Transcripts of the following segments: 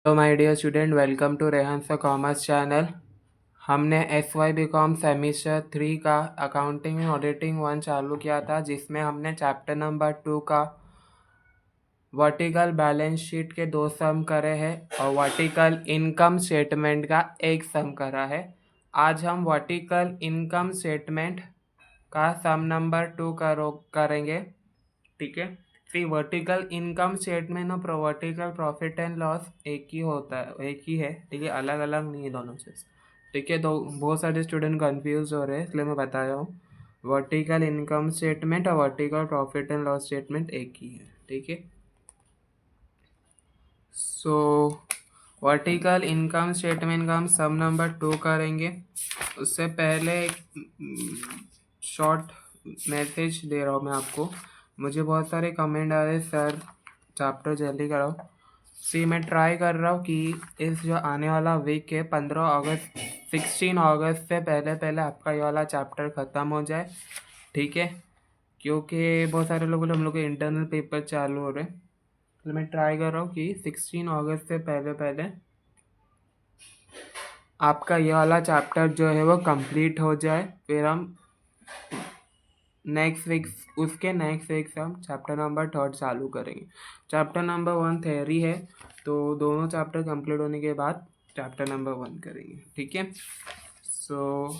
Hello my dear student, welcome to Rehan सा commerce channel. हमने SY BCom semester 3 का accounting and auditing 1 चालू किया था, जिसमें हमने चैप्टर नंबर 2 का वर्टिकल बैलेंस शीट के 2 सम करे हैं और वर्टिकल इनकम स्टेटमेंट का 1 सम करा है। आज हम वर्टिकल इनकम स्टेटमेंट का सम नंबर 2 करेंगे। ठीक है। सी वर्टिकल इनकम स्टेटमेंट और वर्टिकल प्रॉफिट एंड लॉस एक ही होता है, एक ही है। ठीक है, अलग अलग नहीं है दोनों चीज़। ठीक है, तो बहुत सारे स्टूडेंट कंफ्यूज हो रहे हैं, इसलिए मैं बता रहा हूँ वर्टिकल इनकम स्टेटमेंट और vertical profit and loss statement एक ही है। ठीक है, सो वर्टिकल इनकम स्टेटमेंट का हम सम नंबर 2 करेंगे। उससे पहले एक शॉर्ट मैसेज दे रहा हूँ मैं आपको। मुझे बहुत सारे कमेंट आ रहे, सर चैप्टर जल्दी कराओ। मैं ट्राई कर रहा हूँ कि इस जो आने वाला वीक है 15 अगस्त 16 अगस्त से पहले पहले आपका ये वाला चैप्टर ख़त्म हो जाए। ठीक है, क्योंकि बहुत सारे लोगों हम लोग के इंटरनल पेपर चालू हो रहे हैं, तो मैं ट्राई कर रहा हूँ कि 16 अगस्त से पहले पहले आपका ये वाला चैप्टर जो है वो कंप्लीट हो जाए। फिर हम नेक्स्ट वीक से हम चैप्टर नंबर 3 चालू करेंगे। चैप्टर नंबर 1 थ्योरी है, तो दोनों चैप्टर कंप्लीट होने के बाद चैप्टर नंबर 1 करेंगे। ठीक है, सो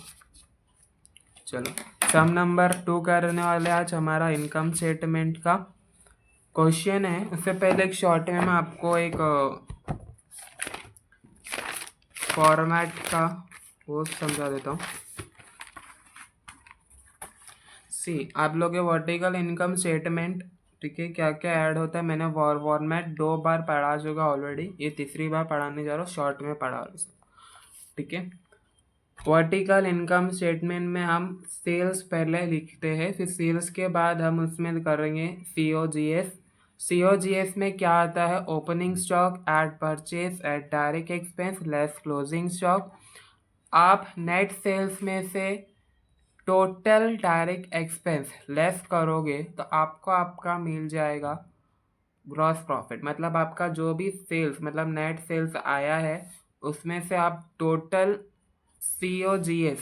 चलो सम नंबर 2 करने वाले आज हमारा इनकम स्टेटमेंट का क्वेश्चन है। उससे पहले एक शॉर्ट में मैं आपको एक फॉर्मेट का वो समझा देता हूँ। आप लोग के वर्टिकल इनकम स्टेटमेंट, ठीक है, क्या क्या ऐड होता है मैंने फॉर्मेट 2 बार पढ़ा चुका ऑलरेडी, ये तीसरी बार पढ़ाने जा रहा हूँ, शॉर्ट में पढ़ा रहा हूँ। ठीक है, वर्टिकल इनकम स्टेटमेंट में हम सेल्स पहले लिखते हैं, फिर सेल्स के बाद हम उसमें करेंगे COGS। COGS में क्या आता है? Opening stock at purchase at direct expense less closing stock. आप नेट सेल्स में से टोटल डायरेक्ट एक्सपेंस लेस करोगे तो आपको आपका मिल जाएगा ग्रॉस प्रॉफिट। मतलब आपका जो भी सेल्स, मतलब नेट सेल्स आया है, उसमें से आप टोटल COGS,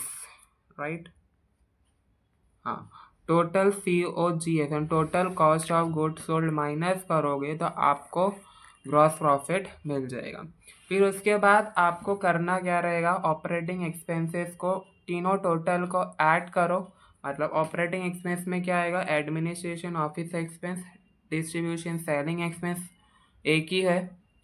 राइट, हाँ, total COGS and total cost of goods sold minus करोगे तो आपको ग्रॉस प्रॉफिट मिल जाएगा। फिर उसके बाद आपको करना क्या रहेगा? ऑपरेटिंग एक्सपेंसेस को, तीनों टोटल को ऐड करो। मतलब ऑपरेटिंग एक्सपेंस में क्या आएगा? Administration office expense, distribution selling expense एक ही है।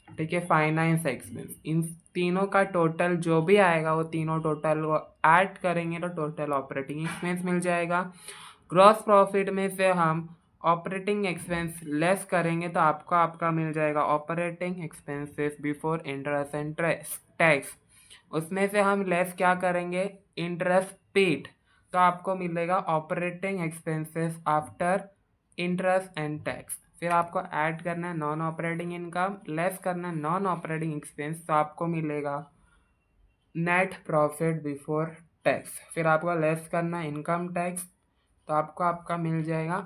ठीक है, फाइनेंस एक्सपेंस, इन तीनों का टोटल जो भी आएगा वो तीनों टोटल वो ऐड करेंगे तो टोटल ऑपरेटिंग एक्सपेंस मिल जाएगा। ग्रॉस प्रॉफिट में से हम ऑपरेटिंग एक्सपेंस लेस करेंगे तो आपको आपका मिल जाएगा operating expenses before interest and tax. उसमें से हम लेस क्या करेंगे? इंटरेस्ट पेड, तो आपको मिलेगा operating expenses after interest and tax. फिर आपको ऐड करना है नॉन ऑपरेटिंग इनकम, लेस करना है नॉन ऑपरेटिंग एक्सपेंस, तो आपको मिलेगा नेट प्रॉफिट बिफोर टैक्स। फिर आपको लेस करना है इनकम टैक्स, तो आपको आपका मिल जाएगा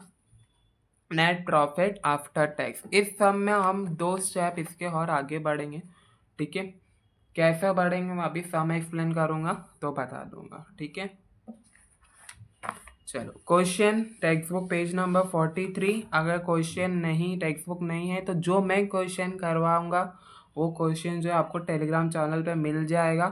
नेट प्रॉफिट आफ्टर टैक्स। इस सब में हम 2 स्टेप इसके और आगे बढ़ेंगे। ठीक है, कैसे बढ़ेंगे मैं अभी सम एक्सप्लेन करूँगा तो बता दूंगा। ठीक है, चलो question text book page number 43। अगर क्वेश्चन नहीं, टेक्स्ट बुक नहीं है, तो जो मैं क्वेश्चन करवाऊंगा वो क्वेश्चन जो है आपको टेलीग्राम चैनल पे मिल जाएगा।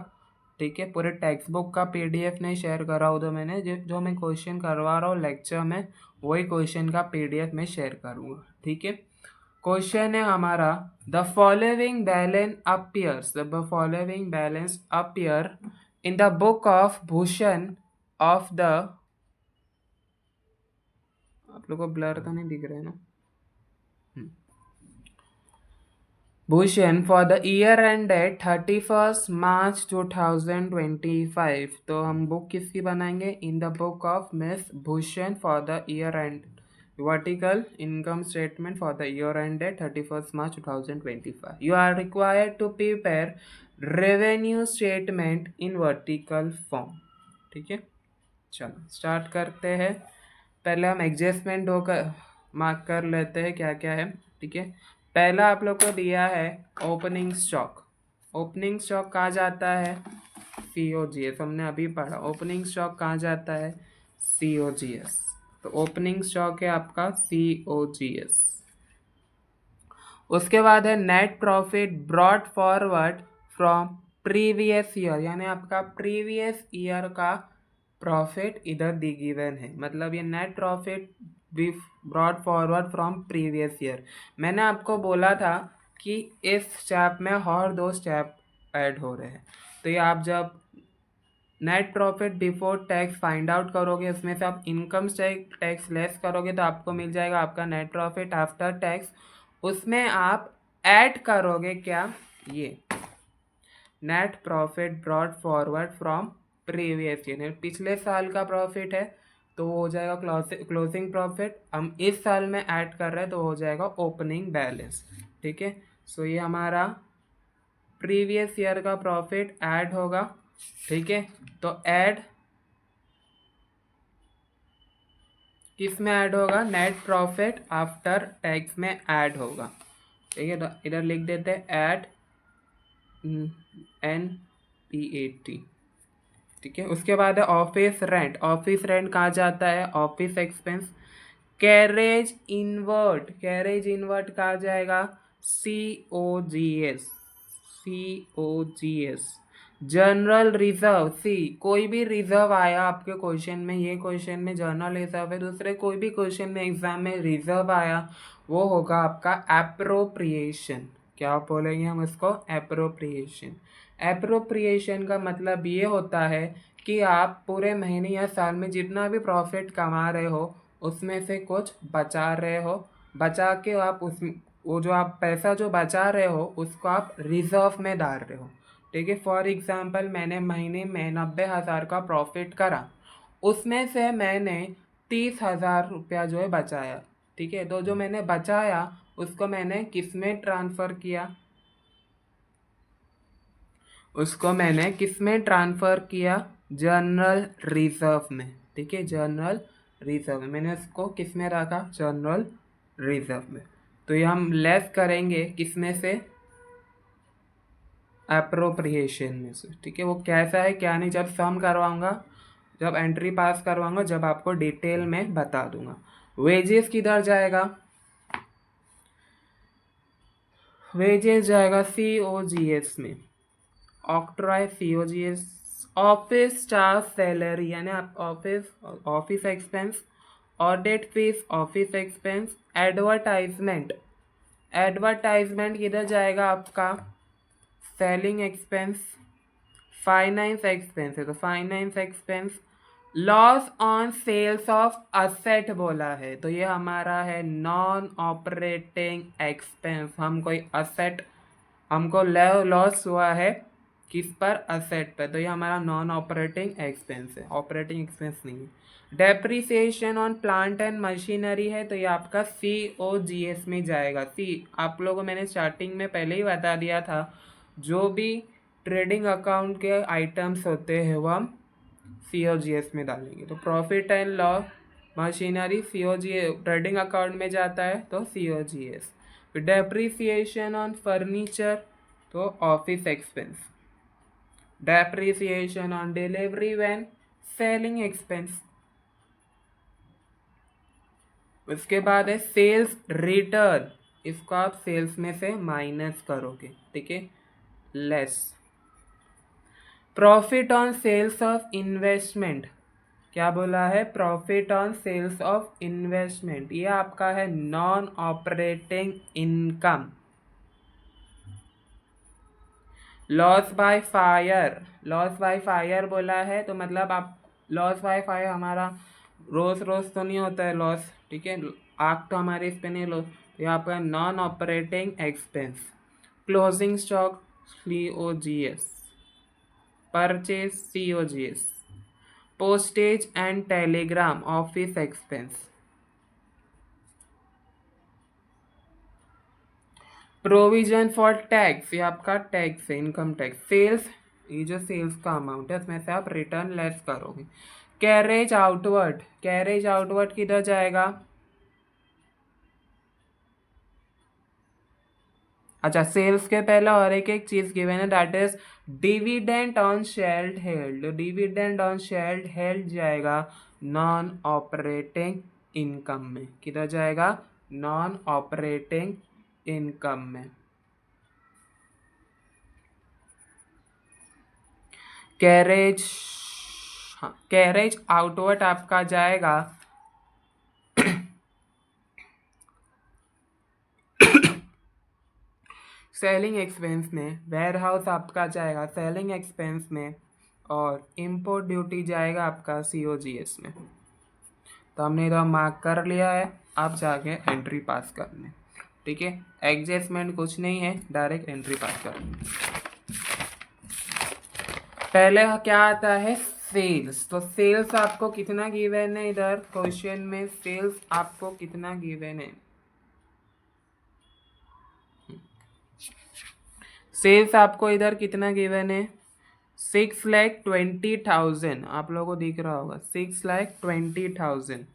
ठीक है, पूरे टेक्स्ट बुक का PDF नहीं शेयर करा हो तो मैंने जो मैं क्वेश्चन करवा रहा हूँ लेक्चर में, वही क्वेश्चन का PDF में शेयर करूँगा। ठीक है, क्वेश्चन है हमारा, the following balance appear in the book of Bhushan of the, आप लोग को ब्लर तो नहीं दिख रहा है ना? Bhushan for the year end date 31 March 2025। तो हम बुक किसकी बनाएंगे? In the book of Miss Bhushan for the year end vertical income statement for the year end date 31 March 2025। You are required to prepare revenue statement in vertical form. ठीक है, चलो start करते हैं। पहले हम एडजस्टमेंट होकर मार्क कर लेते हैं क्या क्या है। ठीक है, पहला आप लोग को दिया है ओपनिंग स्टॉक। ओपनिंग स्टॉक कहाँ जाता है? COGS, हमने अभी पढ़ा। ओपनिंग स्टॉक कहाँ जाता है? COGS। तो ओपनिंग स्टॉक है आपका COGS। उसके बाद है net profit brought forward from previous year, यानी आपका प्रीवियस ईयर का प्रॉफिट इधर दी गिवन है, मतलब ये net profit brought forward from previous year. मैंने आपको बोला था कि इस स्टेप में और 2 स्टेप ऐड हो रहे हैं। तो ये आप जब net profit before tax find out करोगे, उसमें से आप इनकम टैक्स लेस करोगे तो आपको मिल जाएगा आपका नेट प्रॉफिट आफ्टर टैक्स। उसमें आप ऐड करोगे क्या? ये net profit brought forward from previous year, पिछले साल का प्रॉफिट है तो वो हो जाएगा क्लोजिंग प्रॉफिट। हम इस साल में ऐड कर रहे हैं तो हो जाएगा ओपनिंग बैलेंस। ठीक है, सो ये हमारा प्रीवियस ईयर का प्रॉफिट ऐड होगा। ठीक है, तो ऐड किस में ऐड होगा? नेट प्रॉफिट आफ्टर टैक्स में ऐड होगा। ठीक है, तो इधर लिख देते हैं ऐड NPAT। ठीक है, उसके बाद है ऑफिस रेंट। ऑफिस रेंट कहाँ जाता है? Office expense. Carriage inward, carriage inward कहाँ जाएगा? COGS। COGS। जनरल रिजर्व, कोई भी रिजर्व आया आपके क्वेश्चन में, ये क्वेश्चन में जनरल रिजर्व है, दूसरे कोई भी क्वेश्चन में एग्जाम में रिजर्व आया, वो होगा आपका एप्रोप्रिएशन। क्या बोलेंगे हम इसको? एप्रोप्रिएशन। एप्रोप्रिएशन का मतलब ये होता है कि आप पूरे महीने या साल में जितना भी प्रॉफिट कमा रहे हो उसमें से कुछ बचा रहे हो, बचा के आप उस वो जो आप पैसा जो बचा रहे हो उसको आप रिजर्व में डाल रहे हो। ठीक है, फॉर एग्जांपल मैंने महीने में 90,000 का प्रॉफिट करा, उसमें से मैंने 30,000 रुपया जो है बचाया। ठीक है, तो जो मैंने बचाया उसको मैंने किस में ट्रांसफ़र किया? उसको मैंने किस में ट्रांसफ़र किया? जनरल रिजर्व में। ठीक है, जनरल रिजर्व में मैंने उसको किस में रखा? जनरल रिजर्व में। तो ये हम लेस करेंगे किस में से? एप्रोप्रिएशन में से। ठीक है, वो कैसा है क्या नहीं जब सम करवाऊंगा, जब एंट्री पास करवाऊंगा, जब आपको डिटेल में बता दूंगा। वेजेस किधर जाएगा? वेजेस जाएगा COGS में। Octroi COGS। Office staff salary, यानी आप office expense. Audit fees office expense. Advertisement, advertisement किधर जाएगा आपका? Selling expense. फाइनेंस एक्सपेंस है तो finance expense. Loss on sales of asset बोला है तो ये हमारा है नॉन ऑपरेटिंग एक्सपेंस। हम कोई असेट, हमको लॉस हुआ है किस पर? असेट पर, तो ये हमारा नॉन ऑपरेटिंग एक्सपेंस है, ऑपरेटिंग एक्सपेंस नहीं है। Depreciation on plant and machinery है तो ये आपका COGS में जाएगा। आप लोगों को मैंने स्टार्टिंग में पहले ही बता दिया था, जो भी ट्रेडिंग अकाउंट के आइटम्स होते हैं वो हम COGS में डालेंगे। तो profit and loss machinery COGS trading account में जाता है तो COGS। डेप्रिसिएशन ऑन फर्नीचर तो office expense. Depreciation on delivery van selling expense. उसके बाद है सेल्स रिटर्न, इसको आप सेल्स में से माइनस करोगे। ठीक है, less. Profit on sales of investment, क्या बोला है? Profit on sales of investment, ये आपका है non operating income. Loss by fire, loss by fire बोला है तो मतलब आप लॉस बाय फायर हमारा रोज रोज तो नहीं होता है लॉस। ठीक है, आग तो हमारे इस पे नहीं लॉस, ये आपका non operating expense. Closing stock COGS। Purchase COGS। Postage and Telegram office expense. Provision for tax, ये आपका टैक्स है, इनकम टैक्स। सेल्स, ये जो सेल्स का अमाउंट है उसमें से आप रिटर्न लेस करोगे। कैरेज आउटवर्ड, कैरेज आउटवर्ड किधर जाएगा? अच्छा, सेल्स के पहले और एक चीज गिवन है, that is dividend on share held. Dividend on share held जाएगा नॉन ऑपरेटिंग इनकम में। किधर जाएगा? नॉन ऑपरेटिंग इनकम में। कैरेज, हाँ, कैरेज आउटवर्ड आपका जाएगा सेलिंग एक्सपेंस में, वेयर हाउस आपका जाएगा सेलिंग एक्सपेंस में, और इम्पोर्ट ड्यूटी जाएगा आपका COGS में। तो हमने इधर मार्क कर लिया है, आप जाके एंट्री पास करने। ठीक है, एडजस्टमेंट कुछ नहीं है, डायरेक्ट एंट्री पास करने। पहले क्या आता है? सेल्स। तो सेल्स आपको कितना गिवन है इधर क्वेश्चन में? सेल्स आपको कितना गिवन है? सेल्स आपको इधर कितना गिवन है? 6,20,000। आप लोगों को दिख रहा होगा 6,20,000।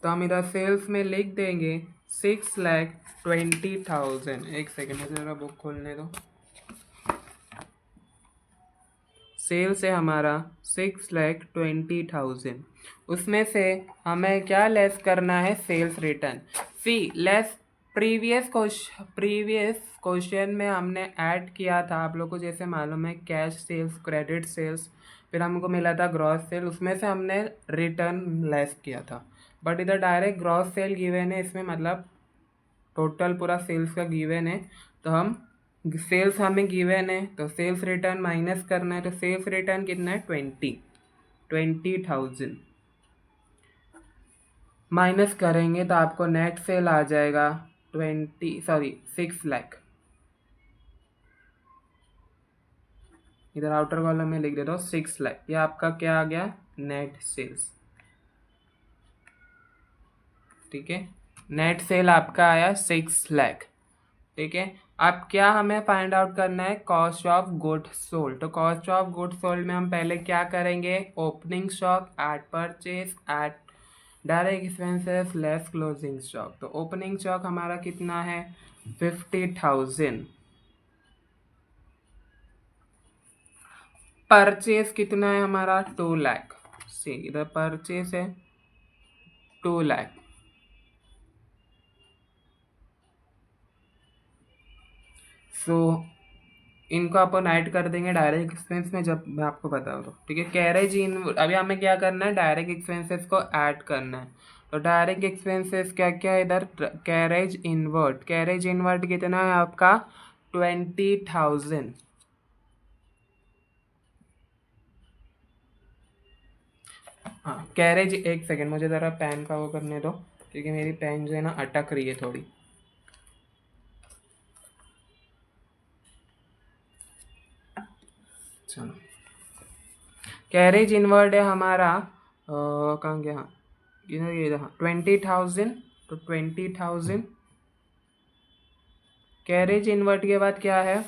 तो हम इधर सेल्स में लिख देंगे 6,20,000। एक सेकेंड, मुझे जरा बुक खोलने दो। सेल्स है हमारा 6,20,000। उसमें से हमें क्या लेस करना है? Sales return. See less previous question में हमने ऐड किया था, आप लोग को जैसे मालूम है, कैश सेल्स, क्रेडिट सेल्स, फिर हमको मिला था ग्रॉस सेल, उसमें से हमने रिटर्न लेस किया था। बट इधर डायरेक्ट ग्रॉस सेल गिवन है, इसमें मतलब टोटल पूरा सेल्स का गिवन है। तो हम सेल्स हमें गिवन है, तो सेल्स रिटर्न माइनस करना है। तो सेल्स रिटर्न कितना है? 20,000 माइनस करेंगे तो आपको नेट सेल आ जाएगा 6 लाख। इधर आउटर कॉलम में लिख देता हूँ 6 लाख। ये आपका क्या आ गया? Net sales. ठीक है, नेट सेल आपका आया 6 लाख। ठीक है, अब क्या हमें फाइंड आउट करना है? Cost of goods sold. तो कॉस्ट ऑफ गुड्स सोल्ड में हम पहले क्या करेंगे? Opening stock at purchase at direct expenses less closing stock. तो ओपनिंग स्टॉक हमारा कितना है? 50,000। परचेज कितना है हमारा? 2 लाख। सी इधर परचेज है 2 लाख। सो इनको अपन ऐड कर देंगे डायरेक्ट एक्सपेंस में जब मैं आपको बताऊँ तो। ठीक है, कैरेज इन, अभी हमें क्या करना है? डायरेक्ट एक्सपेंसेस को ऐड करना है। तो डायरेक्ट एक्सपेंसेस क्या क्या है इधर? Carriage inward. कैरेज इनवर्ट कितना है आपका? 20,000। हाँ, कैरेज, एक सेकेंड मुझे ज़रा पेन का वो करने दो, क्योंकि मेरी पेन जो है ना अटक रही है थोड़ी। चलो, कैरेज इनवर्ड है हमारा कहाँ गया? हाँ, ये हाँ 20,000। तो 20,000 कैरेज इनवर्ट के बाद क्या है?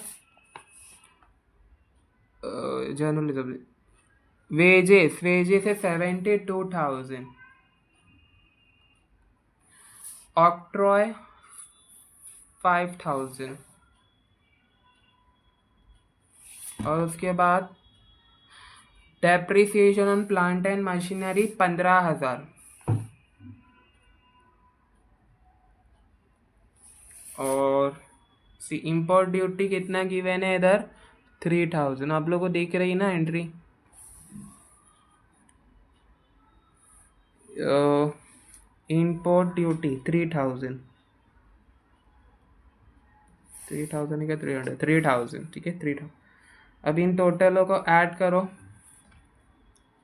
Journalism, wages. वेजेस है 72,000। ऑक्ट्रॉय 5,000। और उसके बाद depreciation on plant and machinery 15,000। और सी इम्पोर्ट ड्यूटी कितना गिवन है इधर? 3,000। आप लोगों को दिख रही ना एंट्री? Import duty 3,000। 3,000 का 300, 3,000। ठीक है, 3,000। अब इन टोटलों को ऐड करो,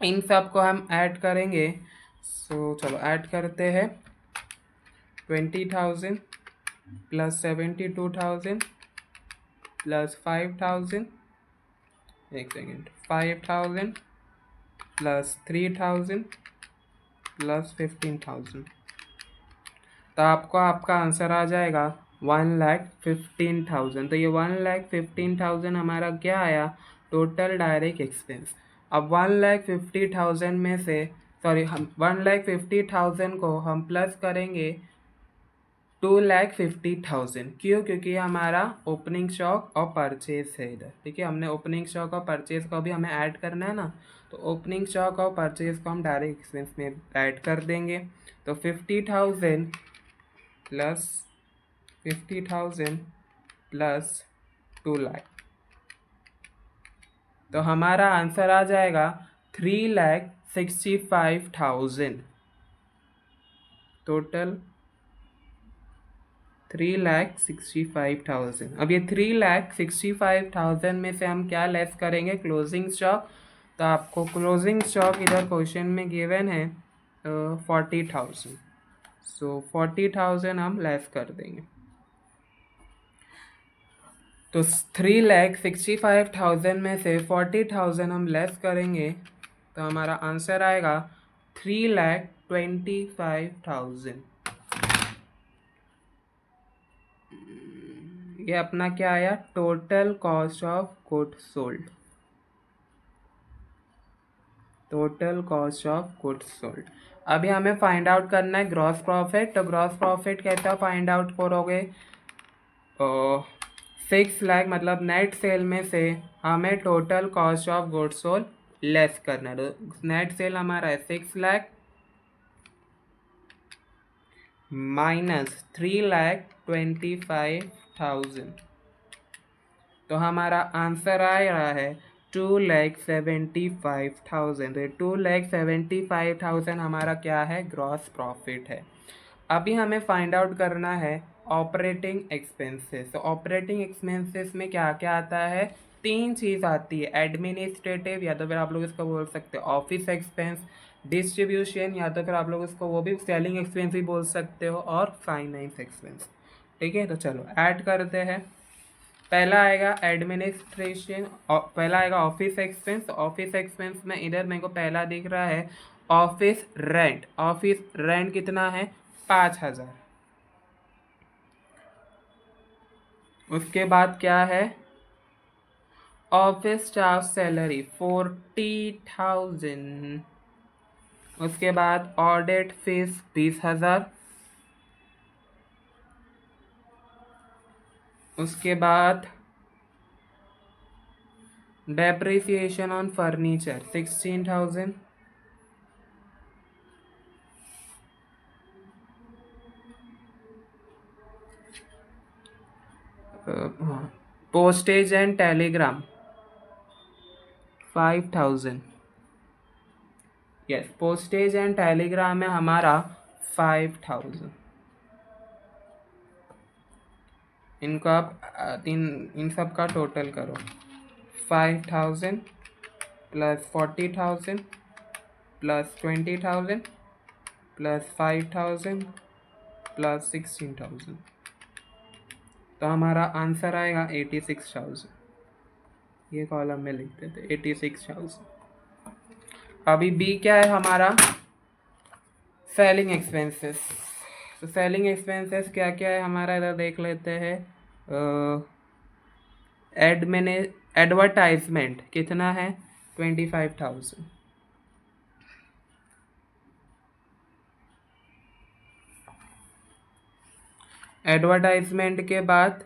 इन सब को हम ऐड करेंगे। सो चलो ऐड करते हैं। 20,000 प्लस 72,000 प्लस 5,000, एक सेकेंड, 5,000 प्लस 3,000 प्लस 15,000। तो आपको आपका आंसर आ जाएगा 1,15,000। तो ये 1,15,000 हमारा क्या आया? Total direct expense. अब 1,50,000 में से, सॉरी, हम 1,50,000 को हम प्लस करेंगे 2,50,000। क्यों? क्योंकि हमारा ओपनिंग स्टॉक और परचेज है इधर, ठीक है। हमने ओपनिंग स्टॉक और परचेज को भी हमें ऐड करना है ना, तो ओपनिंग स्टॉक और परचेज को हम डायरेक्ट एक्सपेंस में ऐड कर देंगे। तो 50,000 प्लस 50,000 प्लस 2 लाख, तो हमारा आंसर आ जाएगा 3,65,000। टोटल 3,65,000। अब ये 3,65,000 में से हम क्या लेस करेंगे? Closing stock. तो आपको क्लोजिंग स्टॉक इधर क्वेश्चन में गिवन है 40,000। सो 40,000 हम लेस कर देंगे। तो 3,65,000 में से 40,000 हम लेस करेंगे, तो हमारा आंसर आएगा 3,25,000। ये अपना क्या आया? Total cost of goods sold. Total cost of goods sold. अभी हमें फाइंड आउट करना है ग्रॉस प्रॉफिट। तो ग्रॉस प्रॉफिट कैसा फाइंड आउट करोगे? 6 लाख मतलब नेट सेल में से हमें total cost of goods sold less करना है। तो नेट सेल हमारा है 6 लाख माइनस 3,25,000, तो हमारा आंसर आ रहा है 2,75,000। 2,75,000 हमारा क्या है? ग्रॉस प्रॉफिट है। अभी हमें फाइंड आउट करना है ऑपरेटिंग एक्सपेंसेस। तो ऑपरेटिंग एक्सपेंसेस में क्या क्या आता है? 3 चीज़ आती है। एडमिनिस्ट्रेटिव, या तो फिर आप लोग इसको बोल सकते हो ऑफिस एक्सपेंस, डिस्ट्रीब्यूशन, या तो फिर आप लोग इसको वो भी सेलिंग एक्सपेंस भी बोल सकते हो, और फाइनेंस एक्सपेंस। ठीक है, तो चलो ऐड करते हैं। पहला आएगा एडमिनिस्ट्रेशन, पहला आएगा ऑफिस एक्सपेंस। ऑफिस एक्सपेंस में इधर मेरे को पहला दिख रहा है ऑफिस रेंट। ऑफिस रेंट कितना है? 5,000। उसके बाद क्या है? Office staff salary 40,000। उसके बाद ऑडिट फीस 20,000। उसके बाद depreciation on furniture 16,000। Postage and Telegram 5,000। Yes, postage and Telegram में हमारा 5,000। इनको आप इन सब का टोटल करो। 5,000 प्लस 40,000 प्लस 20,000 प्लस 5,000 प्लस 16,000, तो हमारा आंसर आएगा 86,000। ये कॉलम में लिख देते 86,000। अभी बी क्या है हमारा? Selling expenses. तो सेलिंग एक्सपेंसेस क्या क्या है हमारा, इधर देख लेते हैं। एडवर्टाइजमेंट कितना है? 25,000। एडवर्टाइजमेंट के बाद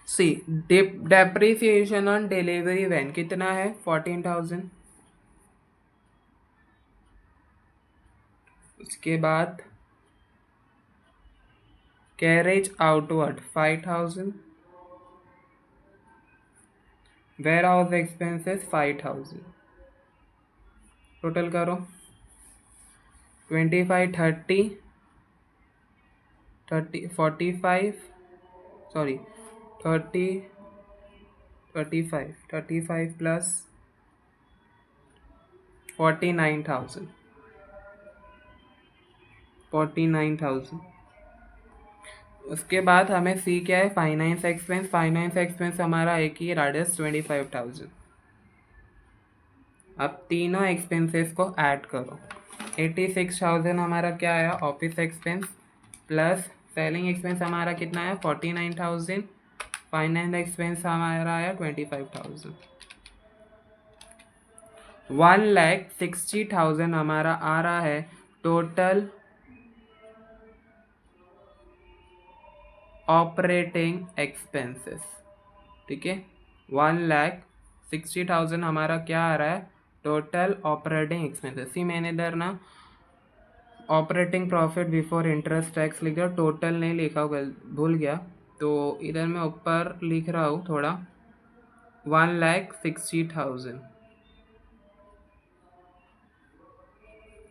see depreciation on delivery van कितना है? 14,000। उसके बाद carriage outward 5,000। Warehouse expenses 5,000। Total करो 25, 30, 45, सॉरी 30, 35 प्लस 49,000। 49,000। उसके बाद हमें सी क्या है? Finance expense. फाइनेंस एक्सपेंस हमारा एक ही राडियस 25,000। अब तीनों एक्सपेंसेस को ऐड करो। 86,000 हमारा क्या आया? Office expense plus selling expense हमारा कितना है? 49,000। फाइनेंस एक्सपेंस हमारा आया 25,000। 1,60,000 हमारा आ रहा है टोटल ऑपरेटिंग एक्सपेंसेस। ठीक है, 1,60,000 हमारा क्या आ रहा है टोटल ऑपरेटिंग एक्सपेंसेस। सी मैंने इधर ना operating profit before interest tax लिख दिया, टोटल नहीं लिखा, भूल गया, तो इधर मैं ऊपर लिख रहा हूँ थोड़ा 1,60,000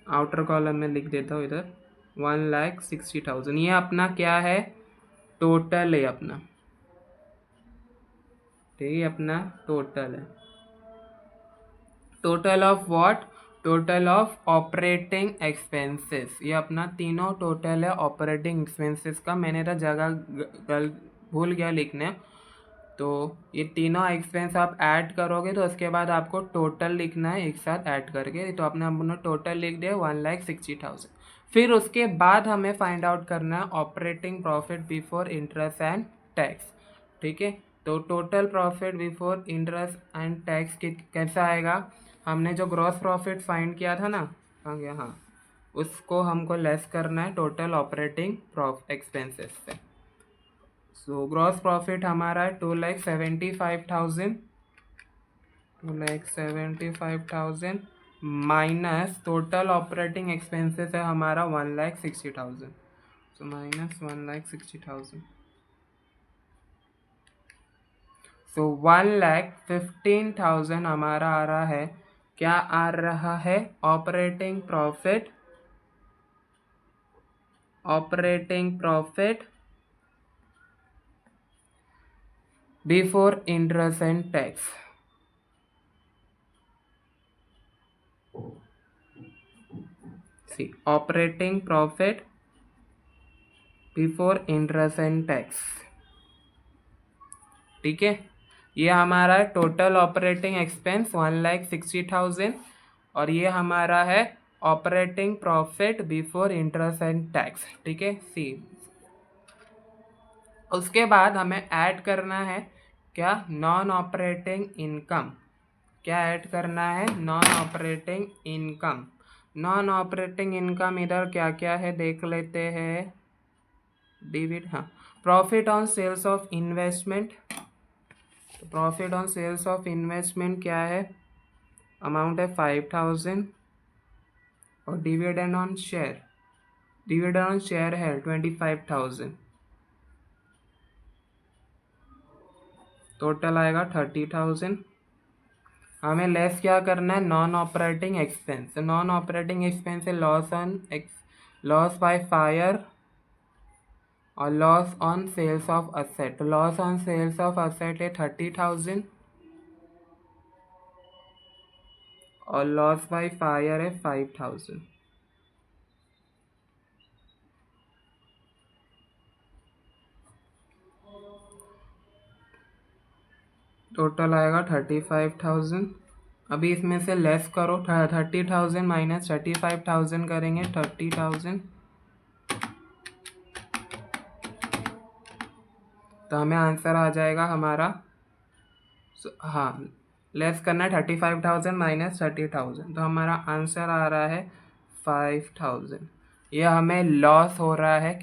आउटर कॉलम में लिख देता हूँ इधर 1,60,000। ये अपना क्या है टोटल है अपना, ठीक है, अपना टोटल है। Total of what, total of operating expenses, ये अपना तीनों टोटल है ऑपरेटिंग एक्सपेंसेस का। मैंने तो जगह भूल गया लिखने, तो ये तीनों एक्सपेंस आप ऐड करोगे तो उसके बाद आपको टोटल लिखना है एक साथ ऐड करके। तो अपने टोटल लिख दिया 1,60,000। फिर उसके बाद हमें फाइंड आउट करना है operating profit before interest and tax. ठीक है, तो total profit before interest and tax कैसा आएगा, हमने जो ग्रॉस प्रॉफिट फाइंड किया था ना, कहाँ गया, हाँ, उसको हमको लेस करना है टोटल ऑपरेटिंग एक्सपेंसेस से। सो ग्रॉस प्रॉफिट हमारा है 2,75,000, 2,75,000 माइनस टोटल ऑपरेटिंग एक्सपेंसेस है हमारा 1,60,000, सो माइनस 1,60,000। सो 1,15,000 हमारा आ रहा है, क्या आ रहा है operating profit, operating profit before interest and tax. See operating profit before interest and tax. ठीक है, ये हमारा टोटल ऑपरेटिंग एक्सपेंस 1,60,000 और ये हमारा है operating profit before interest and tax. ठीक है, सी उसके बाद हमें ऐड करना है क्या, नॉन ऑपरेटिंग इनकम। क्या ऐड करना है, non operating income. Non operating income इधर क्या क्या है देख लेते हैं। डिविड, हाँ, profit on sales of investment. Profit on sales of investment क्या है, अमाउंट है 5,000 और dividend on share, dividend on share है 25,000, टोटल आएगा 30,000। हमें लेस क्या करना है, non operating expense. Non operating expense है loss on loss by fire और loss on sales of asset. Loss on sales of asset है 30,000 और लॉस बाय फायर है 5,000। टोटल आएगा 35,000। अभी इसमें से लेस करो, 30,000 माइनस 35,000 करेंगे 30,000, तो हमें आंसर आ जाएगा हमारा, हाँ, लेस करना है 35,000 माइनस 30,000, तो हमारा आंसर आ रहा है 5,000। यह हमें लॉस हो रहा है,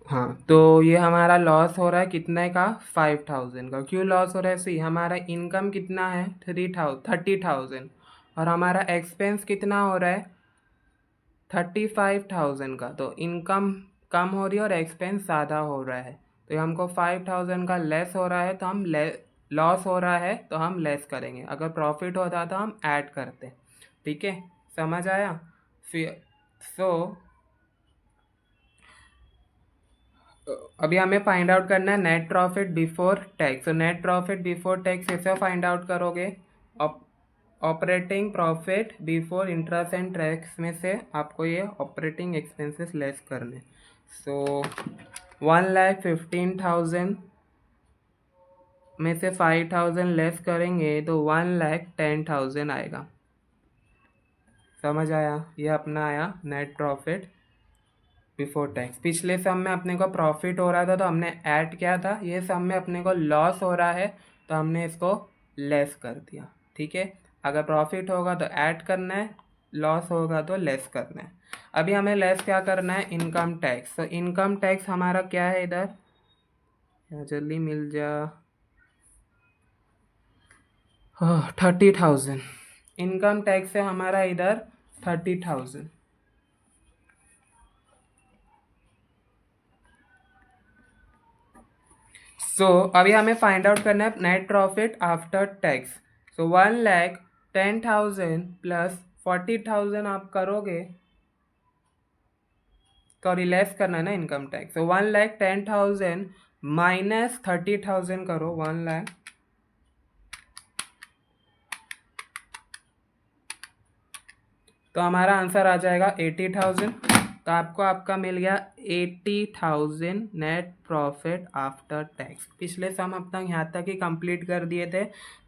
हाँ, तो ये हमारा लॉस हो रहा है कितने का, 5,000 का। क्यों लॉस हो रहा है, सी हमारा इनकम कितना है 30,000 और हमारा एक्सपेंस कितना हो रहा है 35,000 का, तो इनकम कम हो रही है और एक्सपेंस ज़्यादा हो रहा है। तो ये हमको 5,000 का लेस हो रहा है, तो हम लॉस हो रहा है तो हम लेस करेंगे, अगर प्रॉफिट होता तो हम ऐड करते। ठीक है, समझ आया। फिर अभी हमें फाइंड आउट करना है net profit before tax. Net profit before tax कैसे फाइंड आउट करोगे, operating profit before interest and tax में से आपको ये ऑपरेटिंग एक्सपेंसेस लेस करने। सो 1,15,000 में से 5,000 लेस करेंगे तो 1,10,000 आएगा। समझ आया, ये अपना आया नेट प्रॉफिट बिफोर टैक्स। पिछले सम में अपने को प्रॉफिट हो रहा था तो हमने ऐड किया था, ये सम में अपने को लॉस हो रहा है तो हमने इसको लेस कर दिया। ठीक है, अगर प्रॉफिट होगा तो ऐड करना है, लॉस होगा तो लेस करना है। अभी हमें लेस क्या करना है, इनकम टैक्स। तो इनकम टैक्स हमारा क्या है इधर, जल्दी मिल जा, 30,000। इनकम टैक्स है हमारा इधर 30,000। सो अभी हमें फाइंड आउट करना है नेट प्रॉफिट आफ्टर टैक्स। सो 1,10,000 प्लस 40,000 आप करोगे, सॉरी लेस करना है ना इनकम टैक्स। सो 1,10,000 माइनस 30,000 करो, 1 लाख, तो हमारा आंसर आ जाएगा 80,000। तो आपको आपका मिल गया 80,000 नेट प्रॉफिट आफ्टर टैक्स। पिछले सम अपना यहाँ तक ही कंप्लीट कर दिए थे,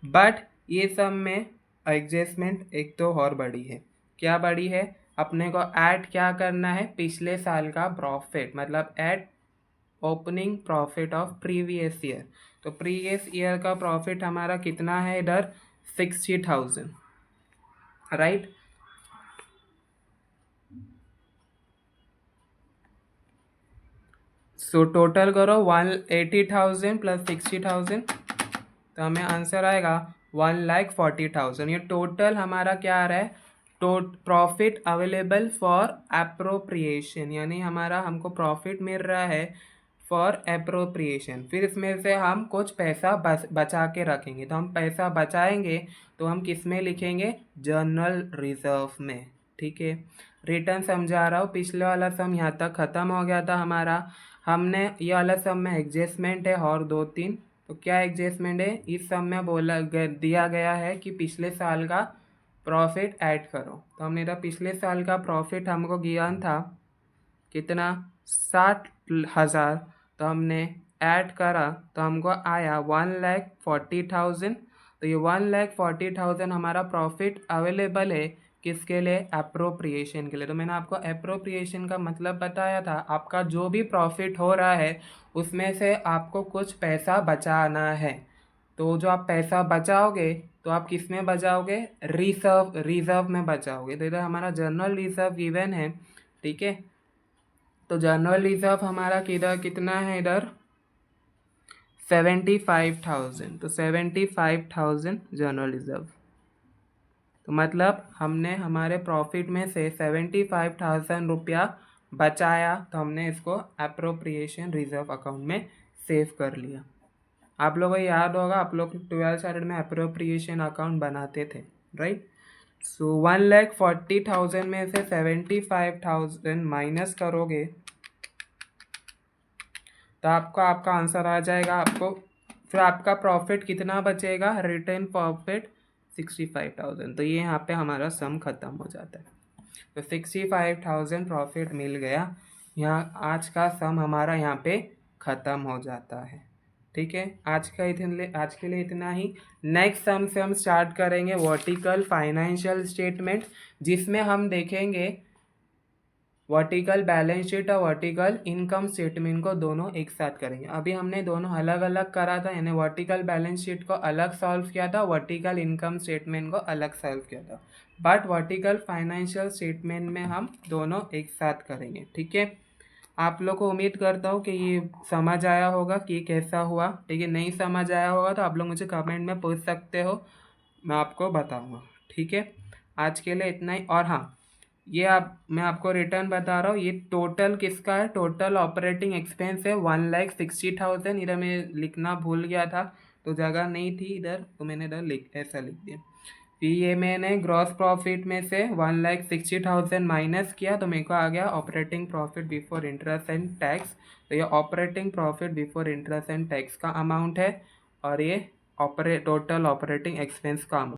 बट ये सम में एडजस्टमेंट एक तो और बड़ी है। क्या बड़ी है, अपने को ऐड क्या करना है, पिछले साल का प्रॉफिट, मतलब add opening profit of previous year. तो प्रीवियस ईयर का प्रॉफिट हमारा कितना है इधर, 60,000, राइट। सो टोटल करो 180,000 प्लस 60,000, तो हमें आंसर आएगा 1,40,000। ये टोटल हमारा क्या आ रहा है, प्रॉफिट अवेलेबल फॉर अप्रोप्रिएशन, यानी हमारा हमको प्रॉफिट मिल रहा है फॉर अप्रोप्रिएशन। फिर इसमें से हम कुछ पैसा बचा के रखेंगे। तो हम पैसा बचाएंगे तो हम किस में लिखेंगे, जनरल रिजर्व में, ठीक है। रिटर्न समझा रहा हूँ, पिछले वाला सम यहाँ तक ख़त्म हो गया था हमारा। हमने ये वाला सम में एडजस्टमेंट है और 2-3। तो क्या एडजस्टमेंट है, इस सम में दिया गया है कि पिछले साल का प्रॉफिट ऐड करो। तो हमने इधर पिछले साल का प्रॉफिट हमको ज्ञान था कितना, 60,000। तो हमने ऐड करा तो हमको आया 1,40,000। तो ये 1,40,000 हमारा प्रॉफिट अवेलेबल है किसके लिए, अप्रोप्रिएशन के लिए। तो मैंने आपको अप्रोप्रिएशन का मतलब बताया था, आपका जो भी प्रॉफिट हो रहा है उसमें से आपको कुछ पैसा बचाना है। तो जो आप पैसा बचाओगे तो आप किस में बचाओगे, रिजर्व में बचाओगे। तो इधर हमारा जनरल रिजर्व गिवन है, ठीक है। तो जनरल रिजर्व हमारा किधर कितना है इधर, 75,000। तो 75,000 जनरल रिजर्व। तो मतलब हमने हमारे प्रॉफिट में से 75,000 रुपया बचाया, तो हमने इसको अप्रोप्रिएशन रिजर्व अकाउंट में सेव कर लिया। आप लोगों को याद होगा, आप लोग 12th स्टैंडर्ड में अप्रोप्रिएशन अकाउंट बनाते थे, राइट। सो 1,40,000 में से 75,000 माइनस करोगे तो आपको आपका आंसर आ जाएगा। आपको फिर आपका प्रॉफिट कितना बचेगा, रिटर्न प्रॉफिट 65,000। तो ये यहाँ पे हमारा सम खत्म हो जाता है। तो 65,000 प्रॉफिट मिल गया, यहाँ आज का सम हमारा यहाँ पे ख़त्म हो जाता है, ठीक है। आज के लिए इतना ही। नेक्स्ट सम से हम स्टार्ट करेंगे वर्टिकल फाइनेंशियल स्टेटमेंट, जिसमें हम देखेंगे वर्टिकल बैलेंस शीट और वर्टिकल इनकम स्टेटमेंट को दोनों एक साथ करेंगे। अभी हमने दोनों अलग अलग करा था, यानी वर्टिकल बैलेंस शीट को अलग सॉल्व किया था, वर्टिकल इनकम स्टेटमेंट को अलग सॉल्व किया था। बट वर्टिकल फाइनेंशियल स्टेटमेंट में हम दोनों एक साथ करेंगे, ठीक है। आप लोग को उम्मीद करता हूँ कि ये समझ आया होगा कि कैसा हुआ, ठीक है। नहीं समझ आया होगा तो आप लोग मुझे कमेंट में पूछ सकते हो, मैं आपको बताऊँगा, ठीक है। आज के लिए इतना ही। और हाँ, ये मैं आपको रिटर्न बता रहा हूँ, ये टोटल किसका है, टोटल ऑपरेटिंग एक्सपेंस है 1,60,000। इधर मैं लिखना भूल गया था तो जगह नहीं थी इधर, तो मैंने इधर ऐसा लिख दिया। फिर ये मैंने ग्रॉस प्रॉफिट में से 1,60,000 माइनस किया तो मेरे को आ गया operating profit before interest and tax. तो ये operating profit before interest and tax का अमाउंट है और ये टोटल ऑपरेटिंग एक्सपेंस का अमाउंट।